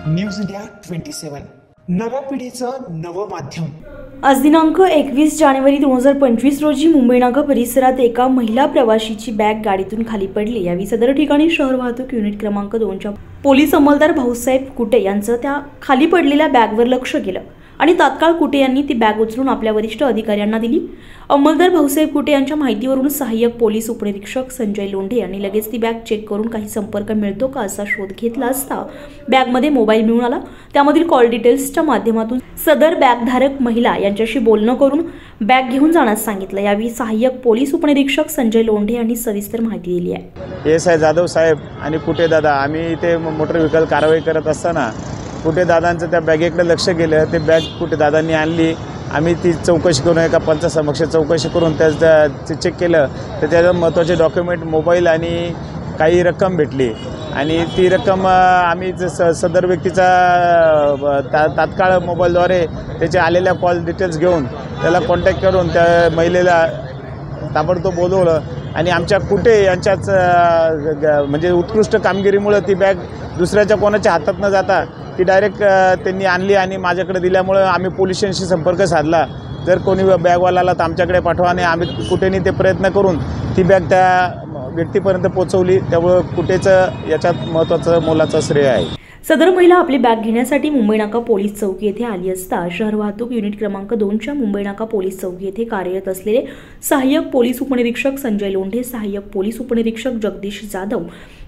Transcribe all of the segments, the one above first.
News India 27 नव्या पिढीचं नवं माध्यम। आज दिनांक 21 जानेवारी 2025 रोजी मुंबई नाका परिसरात एका महिला प्रवाशीची बॅग गाडीतून खाली पडली। यावेळी सदर ठिकाणी शहर वाहतूक युनिट क्रमांक 2च्या पोलीस अंमलदार भाऊसाहेब कुटे यांचं त्या खाली पडलेल्या बॅगवर लक्ष गेलं आणि तात्काळ कुटे यांनी ती बॅग उचलून आपल्या वरिष्ठ अधिकाऱ्यांना दिली। अंमलदार भाऊसाहेब कुटे यांच्या माहितीवरून सहाय्यक पोलीस उपनिरीक्षक संजय लोंढे यांनी लगेच ती बॅग चेक करून काही संपर्क मिळतो का असा शोध घेतला असता बॅगमध्ये मोबाईल मिळून आला। त्यामधील कॉल डिटेल्सच्या माध्यमातून सदर बॅगधारक महिला यांच्याशी बोलणं करून बॅग घेऊन जाण्यास सांगितलं। यावेळी सहाय्यक पोलीस उपनिरीक्षक संजय लोंढे यांनी सविस्तर माहिती दिली आहे। एस आय जाधव साहेब आणि कुटे दादा आम्ही इथे मोटर व्हेकल कारवाई करत असताना कुटे दादांचं त्या बॅगेकडे लक्ष गेलं। ते बॅग कुटे दादांनी आणली। आम्ही ती चौकशी करून एका पंचासमक्ष चौकशी करून त्याचं चेक केलं तर त्याचं महत्त्वाचे डॉक्युमेंट मोबाईल आणि काही रक्कम भेटली आणि ती रक्कम आम्ही सदर व्यक्तीचा तात्काळ मोबाईलद्वारे त्याचे आलेल्या कॉल डिटेल्स घेऊन त्याला कॉन्टॅक्ट करून त्या महिलेला ताबडतोब बोलवलं आणि आमच्या कुटे यांच्याच म्हणजे उत्कृष्ट कामगिरीमुळे ती बॅग दुसऱ्याच्या कोणाच्या हातात न जाता ती डायरेक्ट त्यांनी आणली आणि माझ्याकडे दिल्यामुळे आम्ही पोलिसांशी संपर्क साधला। जर कोणी बॅगवाल्याला तर आमच्याकडे पाठवा आणि आम्ही कुठेनी ते प्रयत्न करून ती बॅग त्या व्यक्तीपर्यंत पोहोचवली। त्यामुळे कुटेचं याच्यात महत्त्वाचं मोलाचं श्रेय आहे। सदर महिला आपली बॅग घेण्यासाठी मुंबई नाका पोलीस चौकी येथे आली असता शहर वाहतूक युनिट क्रमांक 2च्या मुंबई नाका पोलीस चौकी येथे कार्यरत असलेले सहाय्यक पोलीस उपनिरीक्षक संजय लोंढे, सहाय्यक पोलीस उपनिरीक्षक जगदीश जाधव,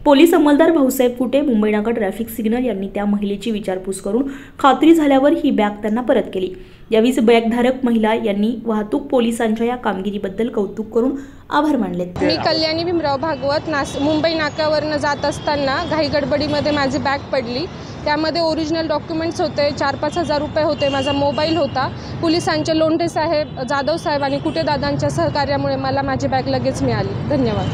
पोलीस अंमलदार भाऊसाहेब कुटे, मुंबई नाका ट्रॅफिक सिग्नल यांनी त्या महिलेची विचारपूस करून खात्री झाल्यावर ही बॅग त्यांना परत केली। यावेळी बॅगधारक महिला यांनी वाहतूक पोलिसांच्या या कामगिरीबद्दल कौतुक करून आभार मानले। मी कल्याणी भीमराव भागवत मुंबई नाक्यावरनं जात असताना घाई गडबडीमध्ये माझी बॅग पडली। त्यामध्ये ओरिजिनल डॉक्युमेंट्स होते, 4-5 हजार रुपये होते, माझा मोबाईल होता। पोलिसांचे लोंढे साहेब, जाधव साहेब आणि कुटे दादांच्या सहकार्यामुळे मला माझी बॅग लगेच मिळाली। धन्यवाद।